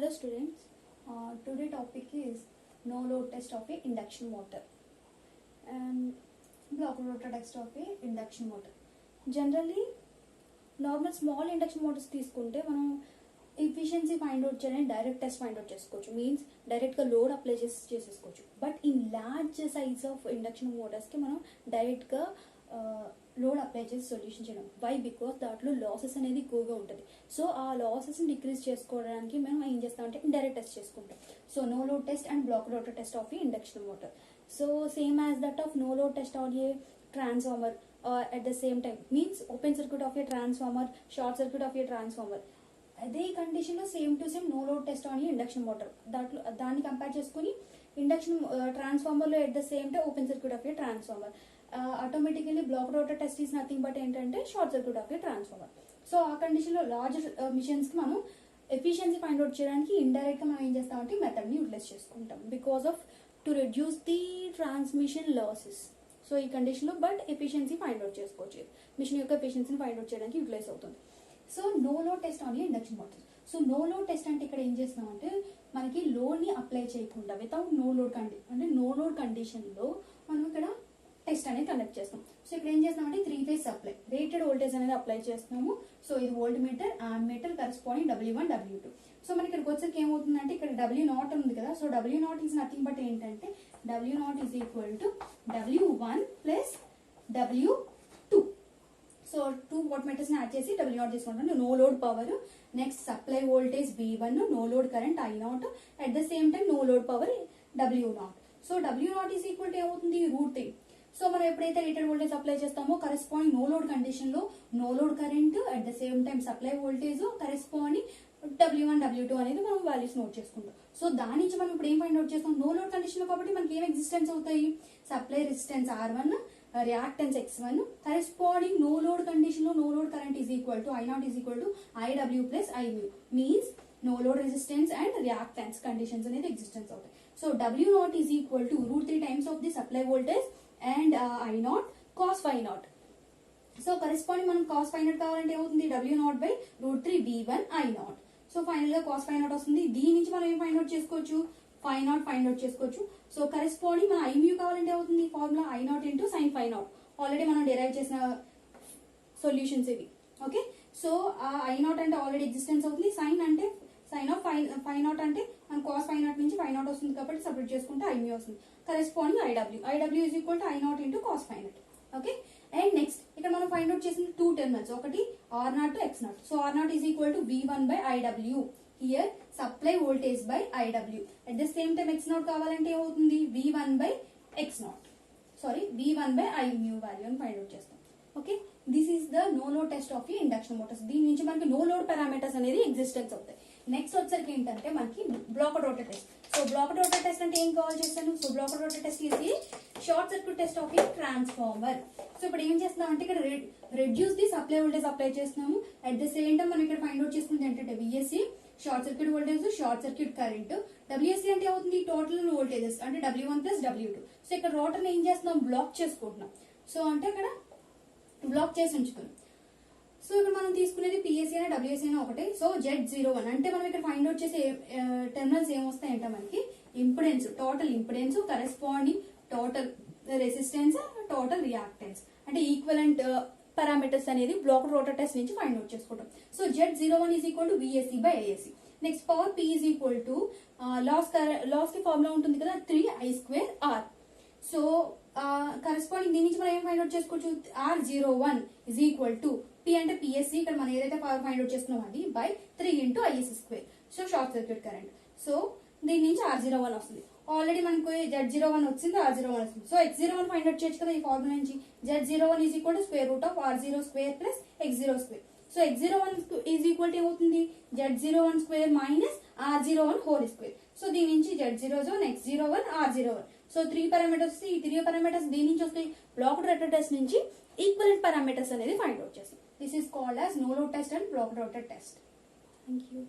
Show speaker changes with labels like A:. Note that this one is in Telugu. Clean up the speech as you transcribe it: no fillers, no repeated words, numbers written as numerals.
A: Hello students, today topic is no load test of a induction motor and block rotor test of a induction motor. Generally normal small induction motors తీసుకుంటే మనం ఎఫిషియన్సీ ఫైండ్ అవుట్ చేయాలని డైరెక్ట్ టెస్ట్ ఫైండ్ అవుట్ చేసుకోవచ్చు, మీన్స్ డైరెక్ట్గా లోడ్ అప్లై చేసేసుకోవచ్చు. But in large size of induction మోటార్స్కి మనం డైరెక్ట్గా లోడ్ అప్లై చేసి సొల్యూషన్ చేయడం. వై? బికాస్ దాంట్లో లాసెస్ అనేది ఎక్కువగా ఉంటుంది. సో ఆ లాసెస్ని డిక్రీజ్ చేసుకోవడానికి మనం ఏం చేస్తామంటే ఇండైరెక్ట్ టెస్ట్ చేసుకుంటాం. So no load test and block rotor test of induction motor. So same as that of no load test on a transformer at the same time, means open circuit of a transformer, short circuit of a transformer. అదే కండిషన్ లో same to same no load test on induction motor దాన్ని కంపేర్ చేసుకుని ఇండక్షన్ ట్రాన్స్ఫార్మర్ లో at the same time open circuit of a transformer, automatically block rotor test is nothing but ఏంటంటే short circuit of a transformer. So ఆ కండిషన్ లో లార్జ్ మిషన్స్ కి మనం ఎఫిషియన్సీ ఫైండ్ అవుట్ చేయడానికి ఇండైరెక్ట్ గా మనం ఏం చేస్తామంటే మెథడ్ ని యూటిలైజ్ చేసుకుంటాం because of to reduce the transmission losses. So ఈ కండిషన్ లో బట్ ఎఫిషియన్సీ ఫైండ్ అవుట్ చేసుకోవచ్చు, మిషన్ యొక్క ఎఫిషియన్సీని ఫైండ్ అవుట్ చేయడానికి యూటిలైజ్ అవుతుంది. So no load test on induction motor. So no load test అంటే ఇక్కడ ఏం చేస్తున్నామంటే మనకి లోడ్ ని అప్లై చేయకుండా వితౌట్ నో లోడ్ అంటే నో లోడ్ కండిషన్ లో మనం ఇక్కడ టెస్ట్ అనేది కండక్ట్ చేస్తాం. సో ఇక్కడ ఏం చేస్తామంటే 3 ఫేజ్ సప్లై రేటెడ్ వోల్టేజ్ అనేది అప్లై చేస్తున్నాము. సో ఇది voltmeter, ammeter, corresponding W1 W2. So మనకి ఇక్కడికి వచ్చేసరికి ఏమవుతుందంటే ఇక్కడ W0 ఉంది కదా. So W0 is nothing but ఏంటంటే W0 is equal to W1 plus W2. So 2 watt meters ని యాడ్ చేసి W0 తీసుకుంటాను. No load power, next supply voltage V1, no load current I0, at the same time no load power W0. So W0 is equal to ఏమవుతుంది √3. సో మనం ఎప్పుడైతే రేటెడ్ వోల్టేజ్ అప్లై చేస్తామో కరెస్పాండింగ్ నో లోడ్ కండిషన్ లో no load current at the same time supply voltage corresponding W1 W2 అనేది మనం వాల్యూస్ నోట్ చేసుకుంటాం. సో దాని నుంచి మనం ఇప్పుడు ఏం ఫైండ్ అవుట్ చేస్తాం, నో లోడ్ కండిషన్ లో కాబట్టి మనకి ఏం ఎగ్జిస్టెన్స్ అవుతాయి, supply resistance R1, reactance X1, corresponding no load condition లో no load current is equal to I0 is equal to IW plus IMU, means no load resistance and reactance conditions అనేది ఎగ్జిస్టెన్స్ అవుతాయి. So W0 is equal to √3 times of the supply voltage and I0 cos ∅0. So corresponding మనం cos ∅0 కావాలంటే ఏమవుతుంది W0 by √3 V1 I0. So final గా cos ∅0 వస్తుంది. దీని నుంచి మనం ఏం ఫైండ్ అవుట్ చేసుకోవచ్చు, ∅0 ఫైండ్ అవుట్ చేసుకోవచ్చు. సో కరెస్పాండింగ్ మన IMU కావాలంటే అవుతుంది formula I0 into sin ∅0. Already మనం డిరైవ్ చేసిన సొల్యూషన్స్ ఇవి. ఓకే, సో I0 అంటే ఆల్రెడీ ఎగ్జిస్టెన్స్ అవుతుంది, సైన్ అంటే సైన్ ఆఫ్ ∅0 అంటే మన cos ∅0 నుంచి ∅0 వస్తుంది కాబట్టి సపరేట్ చేసుకుంటే IMU వస్తుంది. Corresponding IW is equal to I0 into cos ∅0. Okay, and next ఇక్కడ మనం ఫైండ్ అవుట్ చేసిన 2 టెర్మినల్స్, ఒకటి R0 to X0. So R0 is equal to V1 by IW, here supply voltage by IW. At the same time X0 కావాలంటే ఏమవుతుంది V1 by X0, sorry V1 by IMU value అని ఫైండ్ అవుట్ చేస్తాం. Okay, this is the no load test of induction motors. దీని నుంచి మనకి నో లోడ్ పారామీటర్స్ అనేది ఎగ్జిస్టెన్స్ అవుతాయి. నెక్స్ట్ వచ్చరికి ఏంటంటే మనకి black rotor test. So black rotor test అంటే ఏం కాల్ చేస్తాను, so black rotor test is short circuit test of a transformer. So ఇప్పుడు ఏం చేస్తున్నాం అంటే ఇక్కడ reduce the supply voltage apply చేస్తున్నాము. అట్ ద సేమ్ టైం మనం ఇక్కడ ఫైండ్ అవుట్ చేసుకుంటే ఏంటంటే VSC short circuit voltage, short circuit current. WSC అంటే అవుతుంది టోటల్ వోల్టేజెస్ అంటే W1 ప్లస్ W2. సో ఇక్కడ రోటర్ ఏం చేస్తున్నాం, బ్లాక్ చేసుకుంటున్నాం. సో అంటే అక్కడ బ్లాక్ చేసి ఉంచుతున్నాం. సో ఇక్కడ మనం తీసుకునేది PSC అయినా WSC అయినా ఒకటే. సో Z01 అంటే మనం ఇక్కడ ఫైండ్ అవుట్ చేసే టెర్మినల్స్ ఏమొస్తాయంటే మనకి impedance, total impedance, corresponding total resistance, total reactance అంటే ఈక్వలెంట్ పారామీటర్స్ అనేది బ్లాక్ రోటర్ టెస్ట్ నుంచి ఫైండ్ అవుట్ చేసుకుంటాం. So Z01 is equal to VSC by ISC. Next power P is equal to loss కి ఫార్ములా ఉంటుంది కదా 3I²R. సో కరెస్పాండింగ్ దీని నుంచి మనం ఏం ఫైండ్ అవుట్ చేసుకోవచ్చు, R01 is equal to P అంటే PSC, ఇక్కడ మనం ఏదైతే పవర్ ఫైండ్ అవుట్ చేస్తున్నాం అది by 3 into ISC². So short circuit current. So దీని నుంచి R01 వస్తుంది. ఆల్రెడీ మనకు Z01 వచ్చింది, R01 వస్తుంది. సో X01 ఫైండ్ అవుట్ చేయొచ్చు కదా ఈ ఫార్ములా నుంచి. Z01 is equal to square root of R02 plus X02. So X01 is equal to ఏమవుతుంది, Z01² minus R01 whole square. So దీని నుంచి Z01, X01, R01. So 3 parameters, ఈ 3 పారామీటర్స్ దీని నుంచి వస్తాయి. బ్లాక్ రోటర్ టెస్ట్ నుంచి ఈక్వలెంట్ పారామీటర్స్ అనేది ఫైండ్ అవుట్ చేస్తాం. This is called as no load test and block rotor test. Thank you.